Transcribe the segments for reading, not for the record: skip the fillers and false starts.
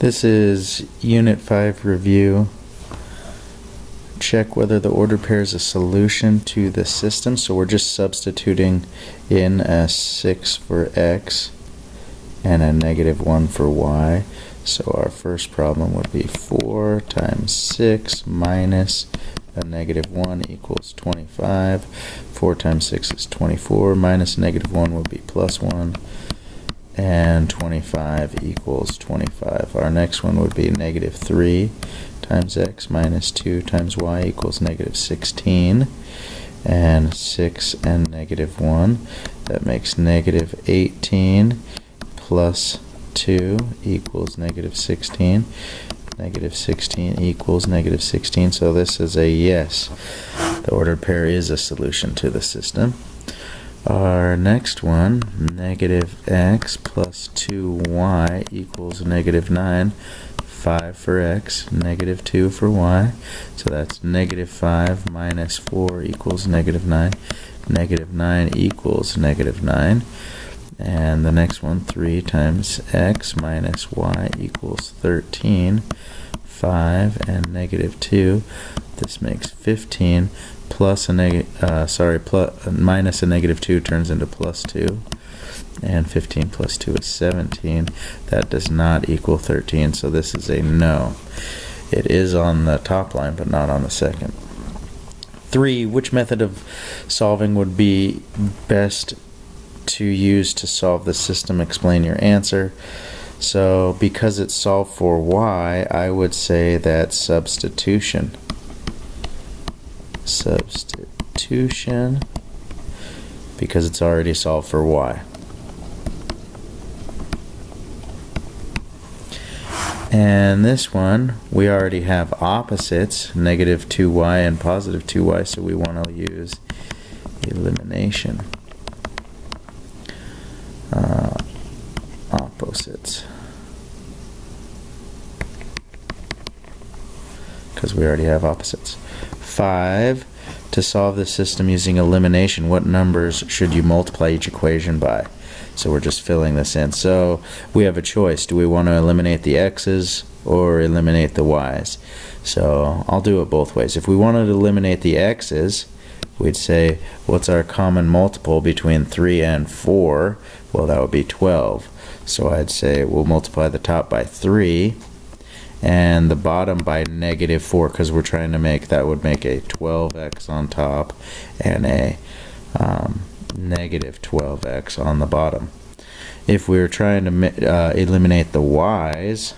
This is Unit 5 review. Check whether the ordered pair is a solution to the system. So we're just substituting in a 6 for x and a -1 for y. So our first problem would be 4 times 6 minus a -1 equals 25. 4 times 6 is 24, minus -1 would be +1. And 25 equals 25. Our next one would be -3 times x minus 2 times y equals -16. And 6 and -1, that makes -18 plus 2 equals -16. -16 equals -16, so this is a yes. The ordered pair is a solution to the system. Our next one, -x plus 2y equals -9. 5 for x, -2 for y. So that's -5 minus 4 equals -9. -9 equals -9. And the next one, 3 times x minus y equals 13. 5 and -2. This makes 15. Plus a minus a -2 turns into +2, and 15 plus 2 is 17. That does not equal 13, so this is a no. It is on the top line, but not on the second. 3. Which method of solving would be best to use to solve the system? Explain your answer. So because it's solved for y, I would say that substitution. Substitution, because it's already solved for y. And this one, we already have opposites, -2y and +2y, so we want to use elimination. Opposites, because we already have opposites. 5. To solve the system using elimination, what numbers should you multiply each equation by? So we're just filling this in. So we have a choice. Do we want to eliminate the x's or eliminate the y's? So I'll do it both ways. If we wanted to eliminate the x's, we'd say, what's our common multiple between 3 and 4? Well, that would be 12. So I'd say we'll multiply the top by 3 and the bottom by -4, because we're trying to make, that would make a 12x on top and a -12x on the bottom. If we were trying to eliminate the y's,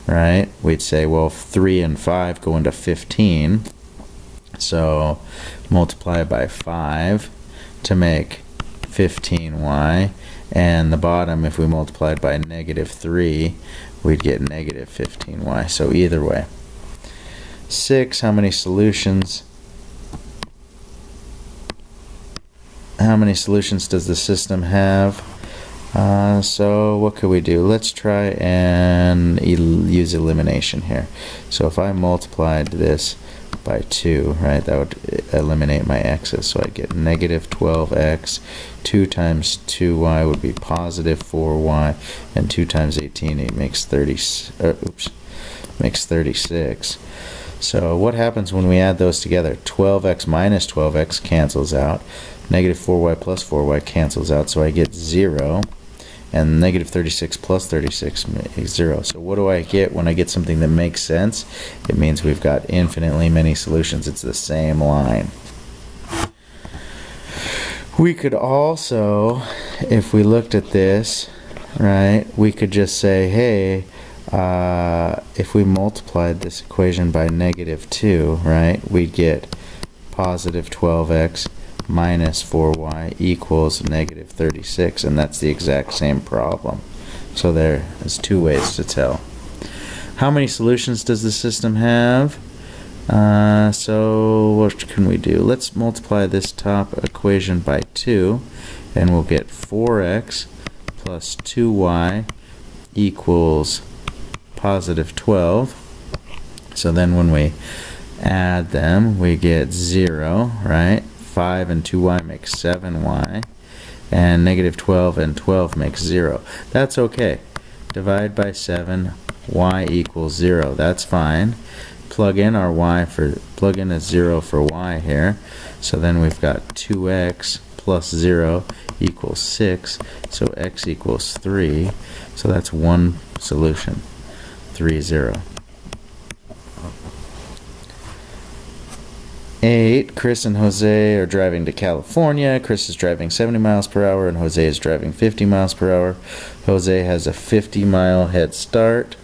right, we'd say, well, 3 and 5 go into 15, so multiply by 5 to make 15y, and the bottom, if we multiplied by -3, we'd get -15y. So either way. 6, how many solutions? How many solutions does the system have? So what could we do? Let's try and use elimination here. So if I multiplied this by 2, right, that would eliminate my x's. So I'd get -12x. 2 times 2y would be +4y, and 2 times 18 makes 36. So what happens when we add those together? 12x minus 12x cancels out. -4y plus 4y cancels out, so I get 0. And -36 plus 36 is 0. So what do I get when I get something that makes sense? It means we've got infinitely many solutions. It's the same line. We could also, if we looked at this, right, we could just say, hey, if we multiplied this equation by -2, right, we'd get +12x minus 4y equals -36, and that's the exact same problem. So there's 2 ways to tell. How many solutions does the system have? So what can we do? Let's multiply this top equation by 2, and we'll get 4x plus 2y equals +12. So then when we add them, we get 0, right? 5 and 2y make 7y, and -12 and 12 makes 0. That's okay. divide by 7, y equals 0. That's fine. Plug in our y plug in a 0 for y here. So then we've got 2x plus 0 equals 6. So x equals 3. So that's one solution. 3, 0. 8. Chris and Jose are driving to California. Chris is driving 70 miles per hour and Jose is driving 50 miles per hour. Jose has a 50-mile head start.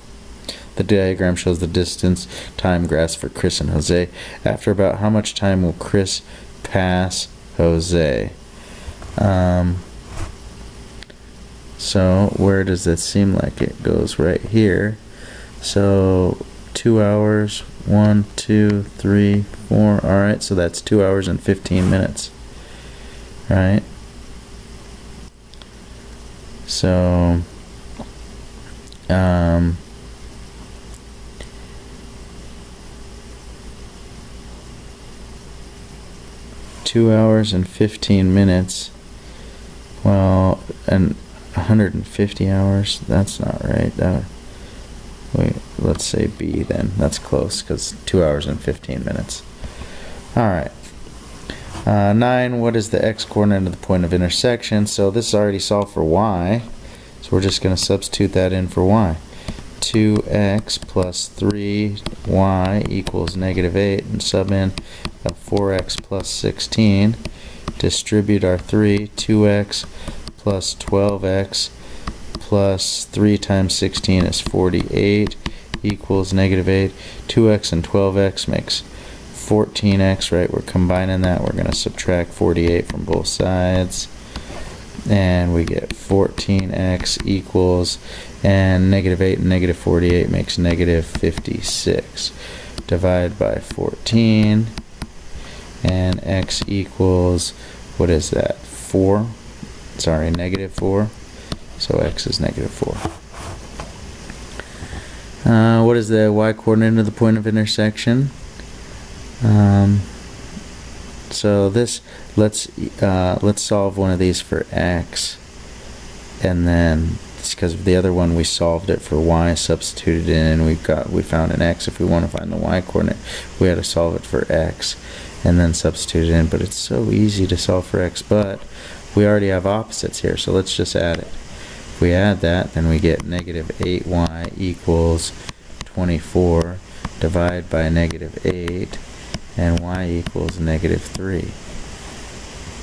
The diagram shows the distance time graphs for Chris and Jose. After about how much time will Chris pass Jose? So where does that seem like it goes? Right here. So 2 hours, 1, 2, 3, 4. Alright, so that's 2 hours and 15 minutes. Right? So 2 hours and 15 minutes. Well, and 150 hours, that's not right. Wait, let's say B then. That's close, because 2 hours and 15 minutes. Alright. 9, what is the x-coordinate of the point of intersection? So this is already solved for y, so we're just going to substitute that in for y. 2x plus 3y equals negative 8, and sub in 4x plus 16. Distribute our 3, 2x plus 12x plus 3 times 16 is 48 equals negative 8. 2x and 12x makes 14x, right? We're combining that. We're going to subtract 48 from both sides. And we get 14x equals, and negative 8 and negative 48 makes negative 56. Divide by 14, and x equals, what is that? 4? Sorry, negative 4. So x is negative 4. What is the y-coordinate of the point of intersection? So this, let's solve one of these for x, and then because the other one we solved it for y, substituted in, and we found an x. If we want to find the y-coordinate, we had to solve it for x, and then substitute it in. But it's so easy to solve for x, but we already have opposites here, so let's just add it. If we add that, then we get negative 8y equals 24. Divide by negative 8, and y equals negative 3.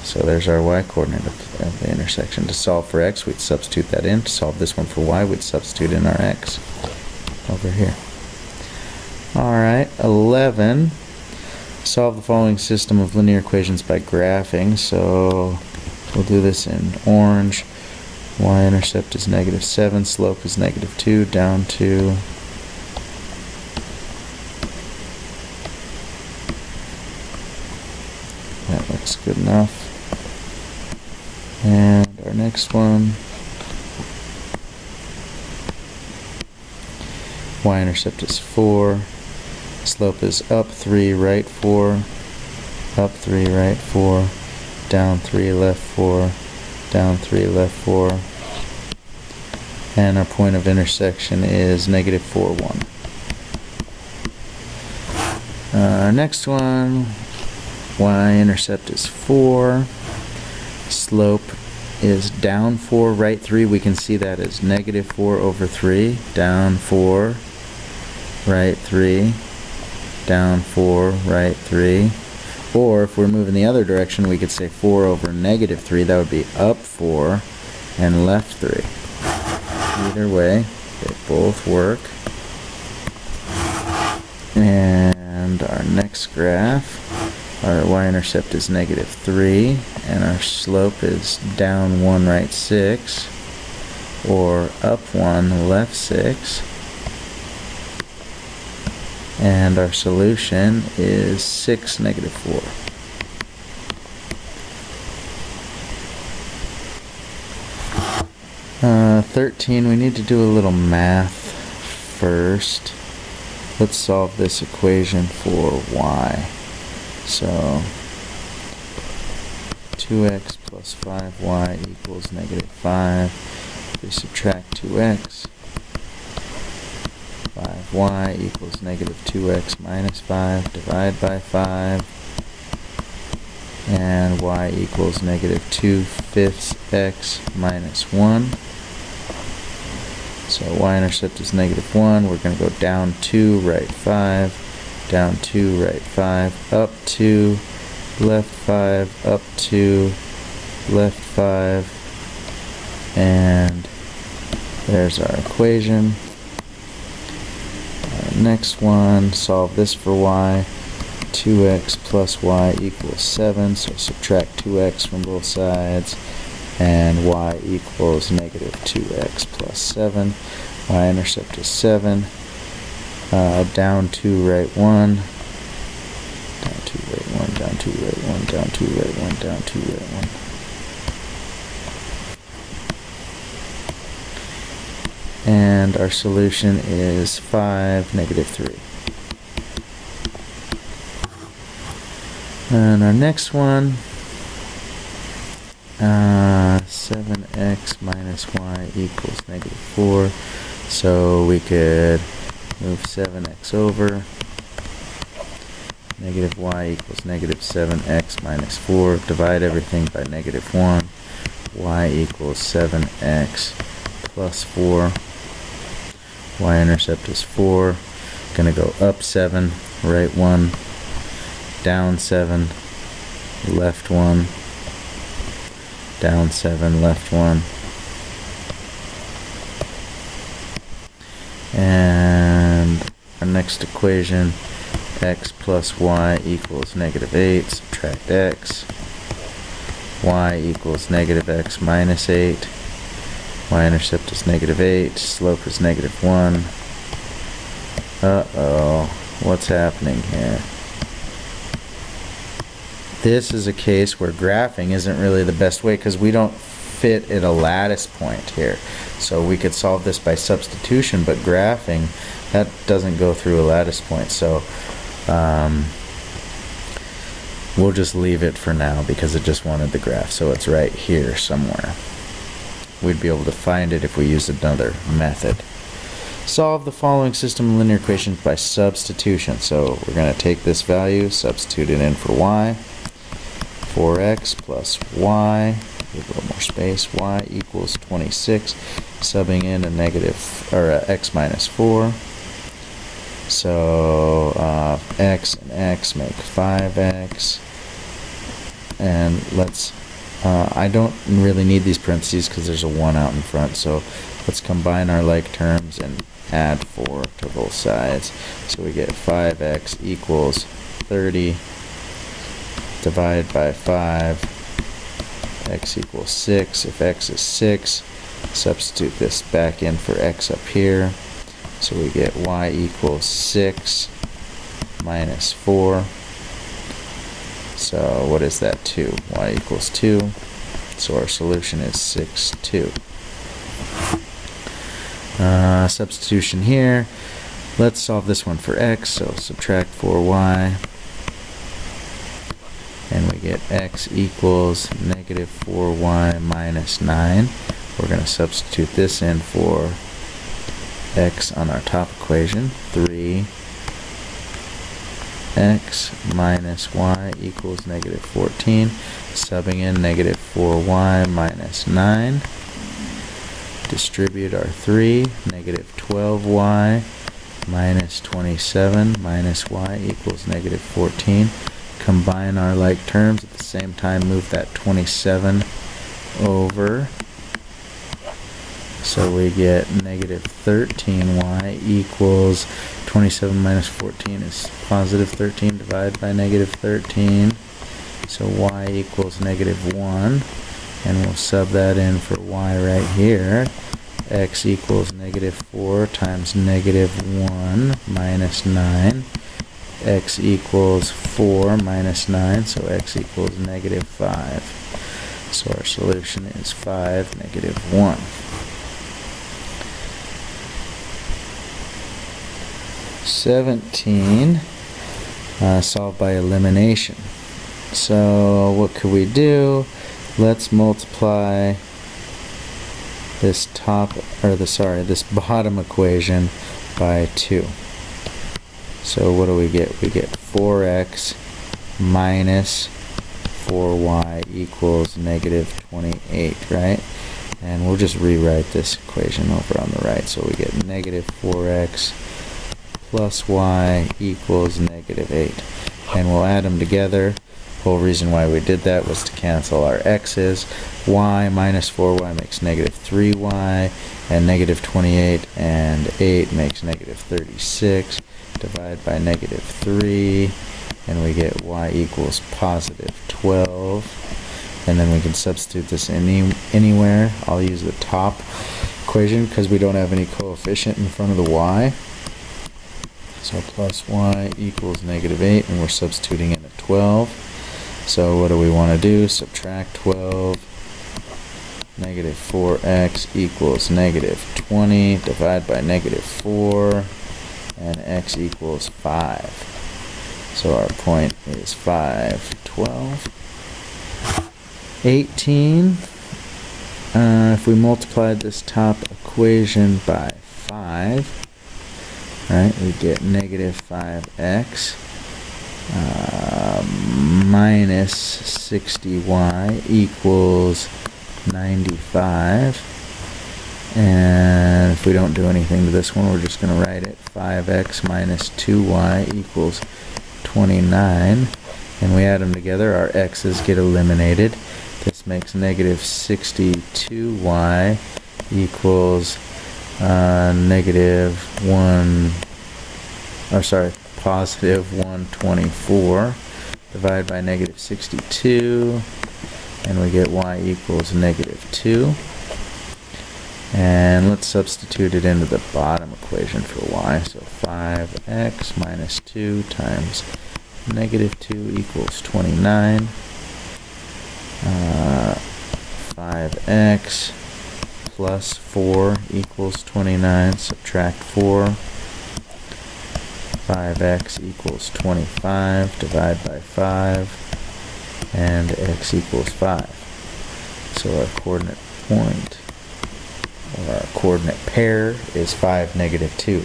So there's our y-coordinate of the intersection. To solve for x, we'd substitute that in. To solve this one for y, we'd substitute in our x over here. Alright, 11. Solve the following system of linear equations by graphing. So we'll do this in orange. Y-intercept is negative 7, slope is negative 2, down 2. That looks good enough. And our next one, y-intercept is 4, slope is up 3, right 4, up 3, right 4, down 3, left 4, down 3, left 4, and our point of intersection is negative 4, 1. Our next one, y-intercept is 4, slope is down 4, right 3. We can see that as negative 4 over 3, down 4, right 3, down 4, right 3. Or if we're moving the other direction, we could say 4 over negative 3. That would be up 4 and left 3. Either way, they both work. And our next graph, our y-intercept is negative 3, and our slope is down 1, right 6, or up 1, left 6. And our solution is 6, negative 4. Uh, 13, we need to do a little math first. Let's solve this equation for y. So 2x plus 5y equals negative 5. If we subtract 2x, y equals negative 2x minus 5, divide by 5, and y equals negative 2/5 x minus 1. So y-intercept is negative 1. We're going to go down 2, right 5, down 2, right 5, up 2, left 5, up 2, left 5, and there's our equation. Next one, solve this for y. 2x plus y equals 7, so subtract 2x from both sides, and y equals negative 2x plus 7. Y-intercept is 7. Down 2, right 1. Down 2, right 1, down 2, right 1, down 2, right 1, down 2, right 1. And our solution is 5, negative 3. And our next one, 7x minus y equals negative 4. So we could move 7x over. Negative y equals negative 7x minus 4. Divide everything by negative 1. Y equals 7x plus 4. Y-intercept is 4. Gonna go up 7, right 1, down 7, left 1, down 7, left 1. And our next equation, x plus y equals negative 8. Subtract x. Y equals negative x minus 8. Y-intercept is negative 8. Slope is negative 1. Uh-oh. What's happening here? This is a case where graphing isn't really the best way because we don't fit at a lattice point here. So we could solve this by substitution, but graphing, that doesn't go through a lattice point. So we'll just leave it for now because it just wanted the graph. So it's right here somewhere. We'd be able to find it if we used another method. Solve the following system of linear equations by substitution. So we're going to take this value, substitute it in for y. 4x plus y, give a little more space, y equals 26, subbing in a negative, or x minus 4. So x and x make 5x. And let's, I don't really need these parentheses because there's a 1 out in front, so let's combine our like terms and add 4 to both sides. So we get 5x equals 30. Divide by 5, x equals 6. If x is 6, substitute this back in for x up here. So we get y equals 6 minus 4. So what is that? 2. Y equals 2. So our solution is 6, 2. Substitution here. Let's solve this one for x. So subtract 4y. And we get x equals negative 4y minus 9. We're going to substitute this in for x on our top equation. 3x minus y equals negative 14. Subbing in negative 4y minus 9. Distribute our 3. Negative 12y minus 27 minus y equals negative 14. Combine our like terms at the same time, move that 27 over. So we get negative 13y equals 27 minus 14 is positive 13 divided by negative 13. So y equals negative 1. And we'll sub that in for y right here. X equals negative 4 times negative 1 minus 9. X equals 4 minus 9, so x equals negative 5. So our solution is 5, negative 1. (17) solved by elimination. So what could we do? Let's multiply this this bottom equation by 2. So what do we get? We get 4x minus 4y equals negative 28, right? And we'll just rewrite this equation over on the right. So we get negative 4x plus y equals negative 8. And we'll add them together. The whole reason why we did that was to cancel our x's. Y minus 4y makes negative 3y, and negative 28 and 8 makes negative 36. Divide by negative 3, and we get y equals positive 12. And then we can substitute this anywhere. I'll use the top equation because we don't have any coefficient in front of the y. So plus y equals negative 8, and we're substituting in a 12. So what do we want to do? Subtract 12. Negative 4x equals negative 20. Divide by negative 4. And x equals 5. So our point is 5, 12. 18. If we multiplied this top equation by 5, right, we get negative 5x minus 60y equals 95. And if we don't do anything to this one, we're just going to write it 5x minus 2y equals 29. And we add them together, our x's get eliminated. This makes negative 62y equals positive 124. Divide by negative 62, and we get y equals negative 2. And let's substitute it into the bottom equation for y. So 5x minus 2 times negative 2 equals 29. 5x plus 4 equals 29. Subtract 4. 5x equals 25. Divide by 5. And x equals 5. So our coordinate point, or our coordinate pair, is 5, negative 2.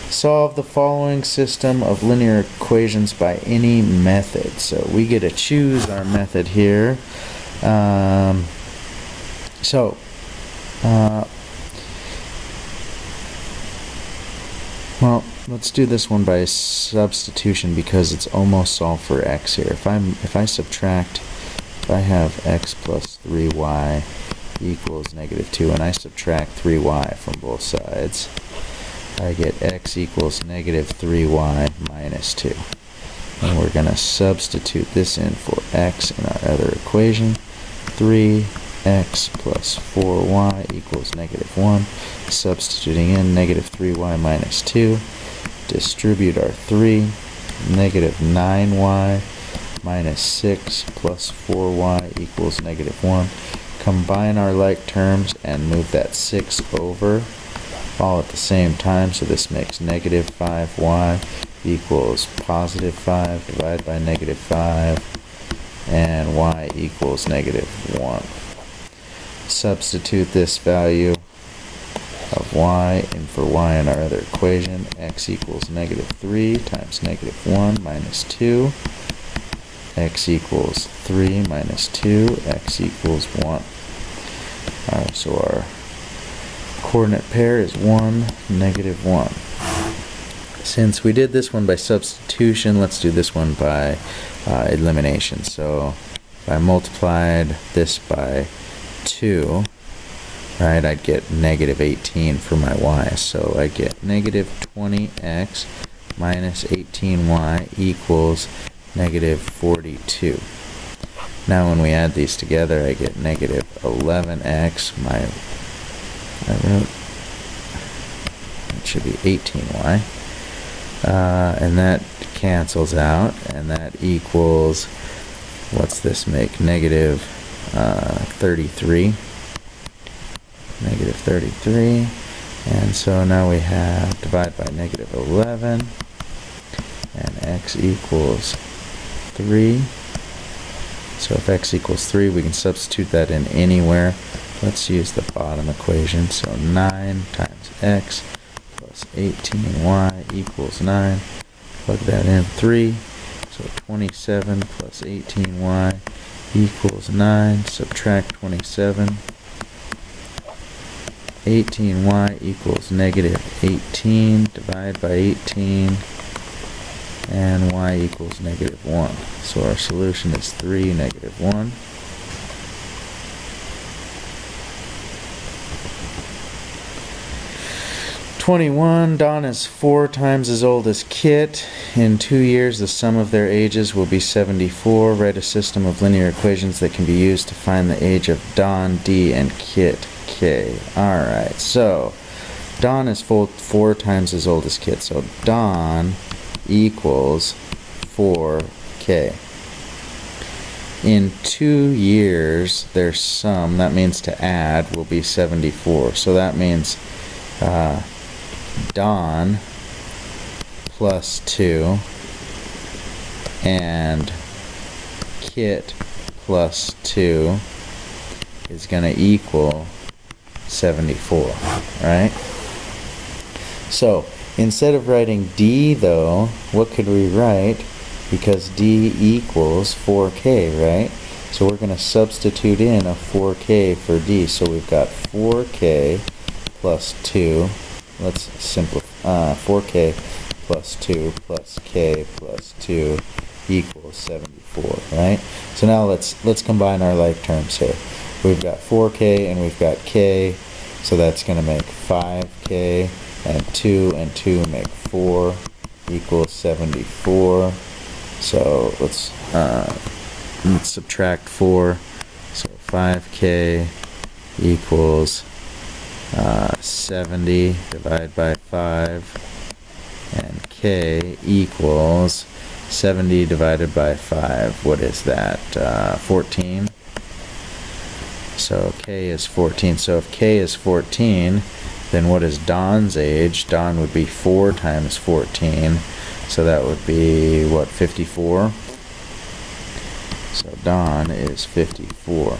Solve the following system of linear equations by any method. So we get to choose our method here. Well, let's do this one by substitution because it's almost solved for x here. If I have x plus 3y equals negative 2, and I subtract 3y from both sides, I get x equals negative 3y minus 2. And we're going to substitute this in for x in our other equation. 3x plus 4y equals negative 1. Substituting in negative 3y minus 2. Distribute our 3. Negative 9y minus 6 plus 4y equals negative 1. Combine our like terms and move that 6 over all at the same time. So this makes negative 5y equals positive 5. Divide by negative 5. And y equals negative 1. Substitute this value of y in for y in our other equation. X equals negative 3 times negative 1 minus 2. X equals 3 minus 2. X equals 1. So our coordinate pair is 1, negative 1. Since we did this one by substitution, let's do this one by elimination. So if I multiplied this by 2, right, I'd get negative 18 for my y. So I get negative 20x minus 18y equals negative 42. Now when we add these together, I get negative 11x. It should be 18y. And that cancels out, and that equals, what's this make? Negative 33. Negative 33. And so now we have divide by negative 11, and x equals 3. So if x equals 3, we can substitute that in anywhere. Let's use the bottom equation. So 9 times x plus 18y equals 9. Plug that in, 3. So 27 plus 18y equals 9. Subtract 27. 18y equals negative 18. Divide by 18. And y equals negative 1. So our solution is 3, negative 1. Don is 4 times as old as Kit. In 2 years, the sum of their ages will be 74. Write a system of linear equations that can be used to find the age of Don, D, and Kit, K. Alright, so Don is 4 times as old as Kit. So Don equals 4K. In 2 years, their sum, that means to add, will be 74. So that means Don plus 2 and Kit plus 2 is going to equal 74, right? So instead of writing D though, what could we write? Because D equals 4K, right? So we're going to substitute in a 4K for D. So we've got 4K plus 2. Let's simplify. 4K plus 2 plus K plus 2 equals 74, right? So now let's combine our like terms here. We've got 4K and we've got K, so that's going to make 5K, and 2 make 4 equals 74. So let's subtract 4. So 5K equals 70 divided by 5, and K equals 70 divided by 5. What is that? 14. So K is 14. So if K is 14, then what is Don's age? Don would be 4 times 14. So that would be, what, 54? So Don is 54.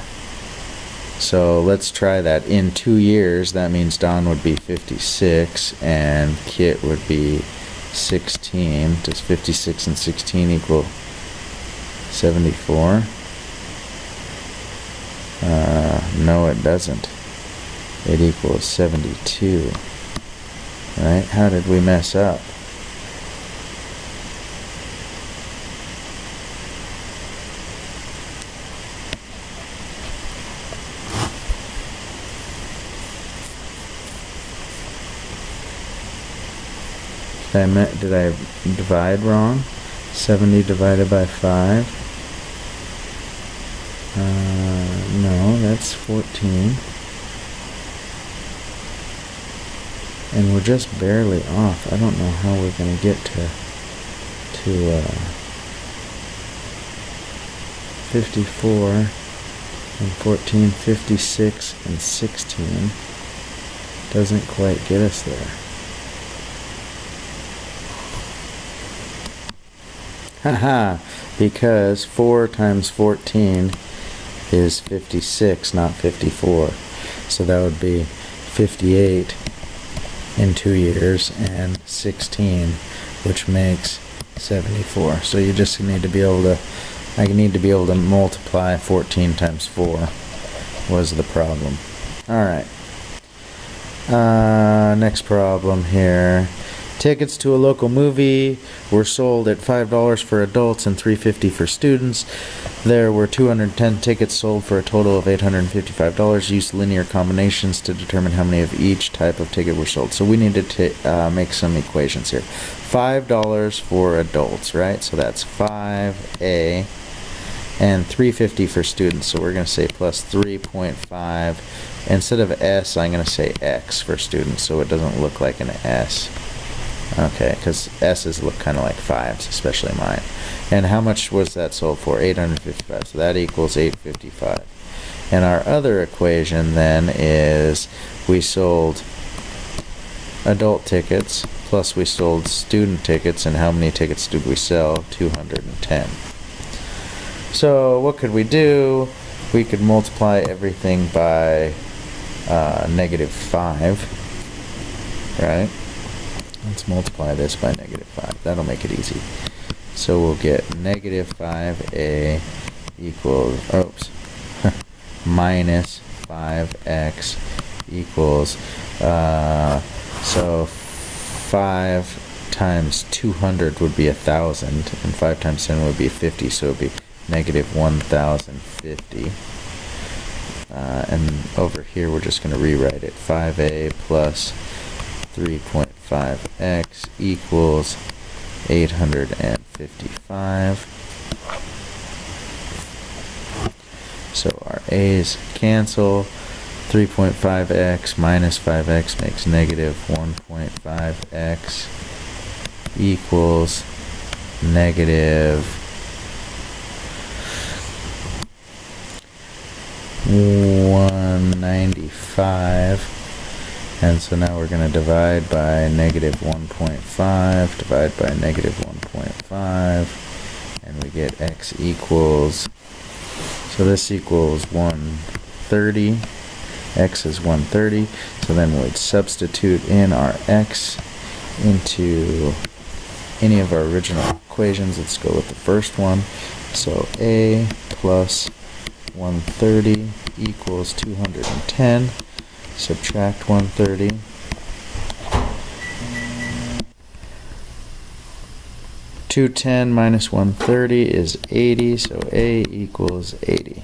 So let's try that. In 2 years, that means Don would be 56 and Kit would be 16. Does 56 and 16 equal 74? No, it doesn't. It equals 72. Right? How did we mess up? Did I divide wrong? 70 divided by 5. No, that's 14. And we're just barely off. I don't know how we're going to get to 54 and 14, 56 and 16. Doesn't quite get us there. Haha, because 4 times 14 is 56, not 54. So that would be 58 in 2 years and 16, which makes 74. So you just need to be able to, I need to be able to multiply 14 times 4 was the problem. Alright. Next problem here. Tickets to a local movie were sold at $5 for adults and $3.50 for students. There were 210 tickets sold for a total of $855. Use linear combinations to determine how many of each type of ticket were sold. So we need to make some equations here. $5 for adults, right? So that's 5A, and $3.50 for students. So we're going to say plus 3.5. Instead of S, I'm going to say X for students, so it doesn't look like an S. Okay, because S's look kind of like 5s, especially mine. And how much was that sold for? $855. So that equals $855. And our other equation then is we sold adult tickets plus we sold student tickets, and how many tickets did we sell? 210. So what could we do? We could multiply everything by -5, right? Let's multiply this by -5. That'll make it easy. So we'll get -5a equals, oops, minus 5x equals, so 5 times 200 would be 1,000, and 5 times 10 would be 50, so it would be -1,050. And over here we're just going to rewrite it. 5a plus 3.5x equals 855. So our a's cancel. 3.5x minus 5x makes -1.5x equals -195. And so now we're going to divide by -1.5, divide by -1.5, and we get x equals, so this equals 130, x is 130, so then we'd substitute in our x into any of our original equations. Let's go with the first one. So a plus 130 equals 210. Subtract 130. (210 minus 130 is 80, so a equals 80.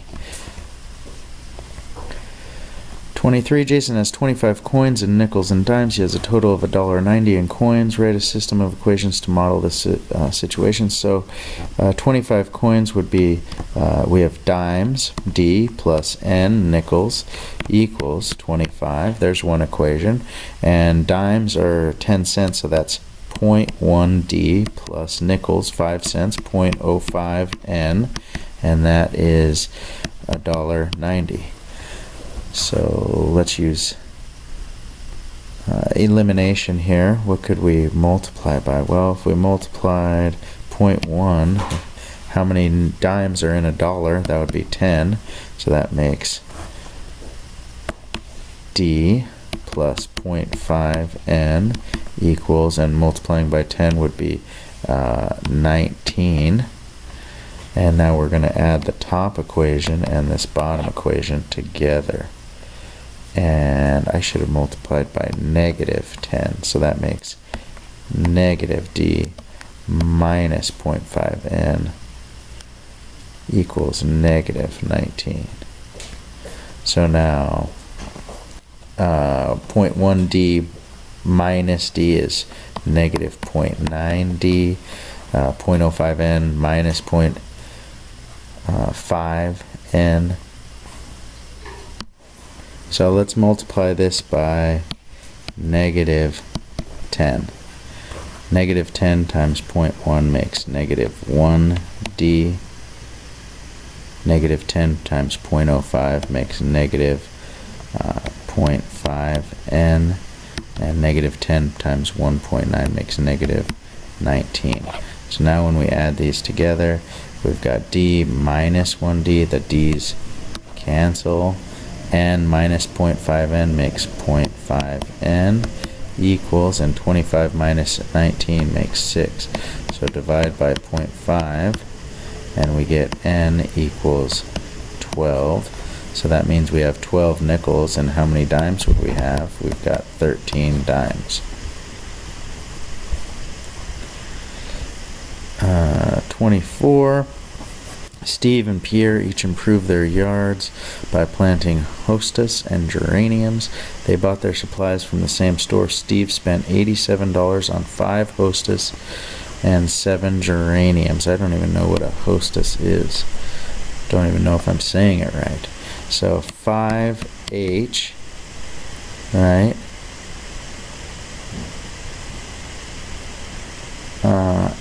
23. Jason has 25 coins in nickels and dimes. He has a total of $1.90 in coins. Write a system of equations to model this situation. So 25 coins would be, we have dimes, D plus N nickels equals 25. There's one equation. And dimes are 10 cents, so that's 0.1 D plus nickels, 5 cents, 0.05 N, and that is $1.90. So let's use elimination here. What could we multiply by? Well, if we multiplied 0.1, how many dimes are in a dollar? That would be 10. So that makes D plus 0.5 N equals, and multiplying by 10 would be 19. And now we're going to add the top equation and this bottom equation together. And I should have multiplied by -10, so that makes -D minus 0.5 N equals -19. So now 0.1 D minus D is -0.9 D, 0.05 N minus 0.5 N. So let's multiply this by -10. -10 times 0.1 makes -1 D. -10 times 0.05 makes -0.5 N. And -10 times 1.9 makes -19. So now when we add these together, we've got D minus 1D, the D's cancel, N minus 0.5 N makes 0.5 N equals, and 25 minus 19 makes 6. So divide by 0.5, and we get N equals 12. So that means we have 12 nickels, and how many dimes would we have? We've got 13 dimes. 24. Steve and Pierre each improved their yards by planting hostas and geraniums. They bought their supplies from the same store. Steve spent $87 on 5 hostas and 7 geraniums. I don't even know what a hostas is. Don't even know if I'm saying it right. So 5H, right?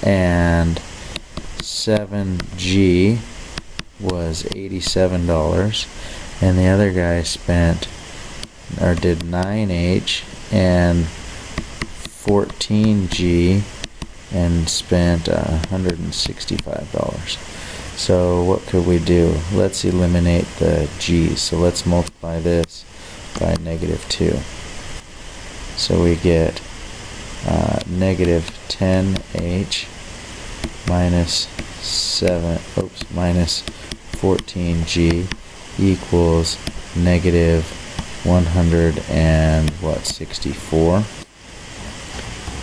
And 7G was $87, and the other guy spent, or did 9H and 14G and spent $165. So what could we do? Let's eliminate the G's. So let's multiply this by -2. So we get negative 10h minus 14g equals negative 164.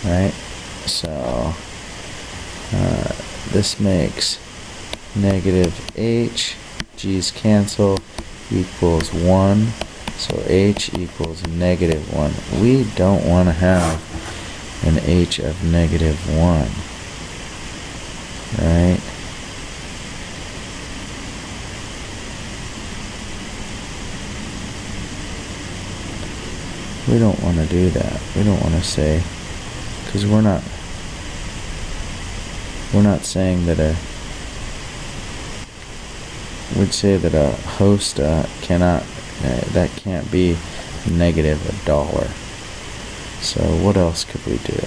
Right? So this makes negative h, g's cancel, equals 1. So h equals negative 1. We don't want to have an h of negative 1. Right? We don't want to do that. We don't want to say, because we're not saying that we'd say that a host cannot, that can't be negative $1. So what else could we do?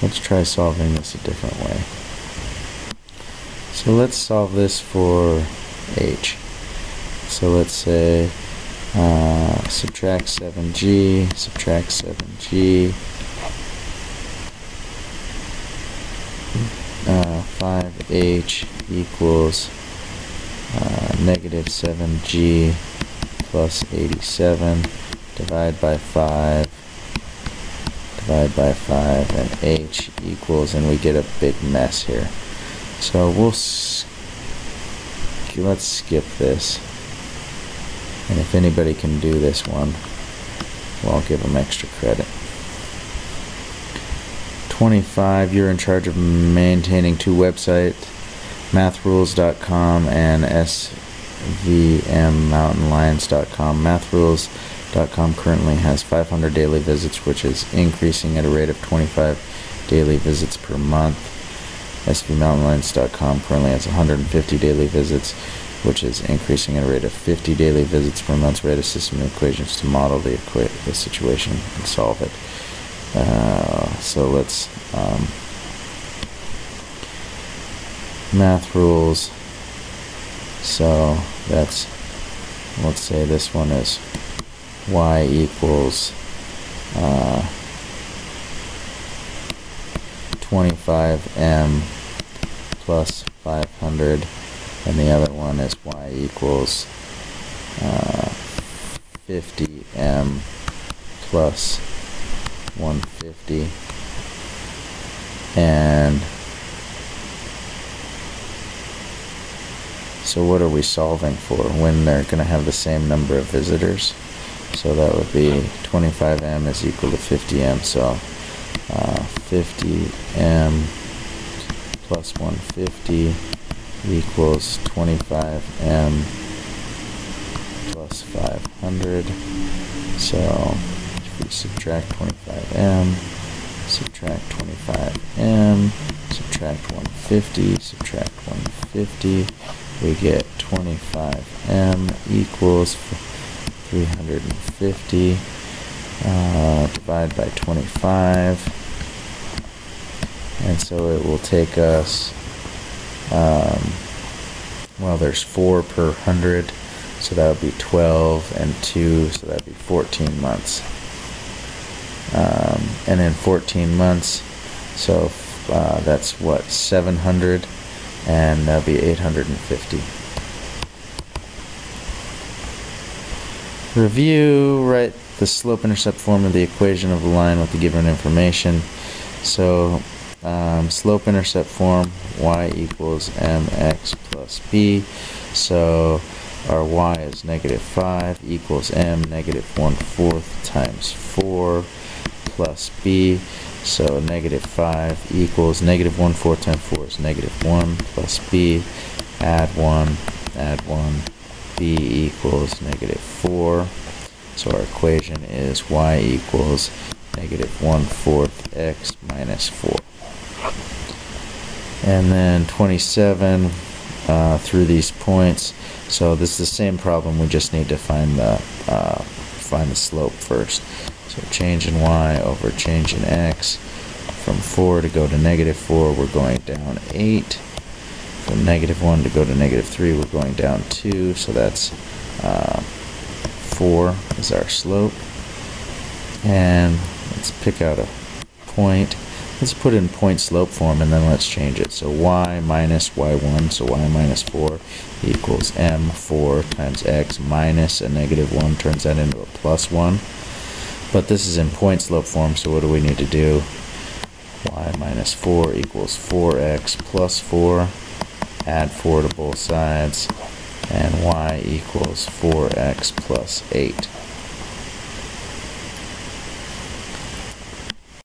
Let's try solving this a different way. So let's solve this for h. So let's say subtract 7g, 5h equals negative 7g plus 87, divide by 5, and h equals, and we get a big mess here. So let's skip this. And if anybody can do this one, well, I'll give them extra credit. 25, you're in charge of maintaining two websites, mathrules.com and svmmountainlions.com. Mathrules.com currently has 500 daily visits, which is increasing at a rate of 25 daily visits per month. svmountainlions.com currently has 150 daily visits, which is increasing at a rate of 50 daily visits per month. Write a system of equations to model the situation and solve it. So let's math rules. So that's, let's say this one is y equals 25m plus 500, and the other one is y equals 50m plus 150, and so what are we solving for when they're going to have the same number of visitors? So that would be 25m is equal to 50m, so 50m plus 150 equals 25m plus 500. So if we subtract 25m, subtract 25m, subtract 150, subtract 150, we get 25m equals 350, divide by 25, and so it will take us, well, there's 4 per 100, so that would be 12, and 2, so that would be 14 months. And in 14 months, so that's what, 700, and that would be 850. Review, write the slope-intercept form of the equation of the line with the given information. So slope-intercept form, y equals mx plus b. So our y is negative 5 equals m negative 1/4 times 4 plus b. So negative 5 equals negative 1/4 times 4 is negative 1 plus b. Add 1, b equals negative 4. So our equation is y equals negative 1/4 x minus 4. And then 27 through these points. So this is the same problem. We just need to find the slope first. So change in y over change in x. From 4 to go to negative 4, we're going down 8. From negative 1 to go to negative 3, we're going down 2. So that's 4 is our slope. And let's pick out a point, let's put in point slope form and then let's change it. So y minus y1, so y minus 4 equals m4 times x minus a -1 turns that into a +1. But this is in point slope form, so what do we need to do? Y minus 4 equals 4x plus 4, add 4 to both sides, and y equals 4x plus 8.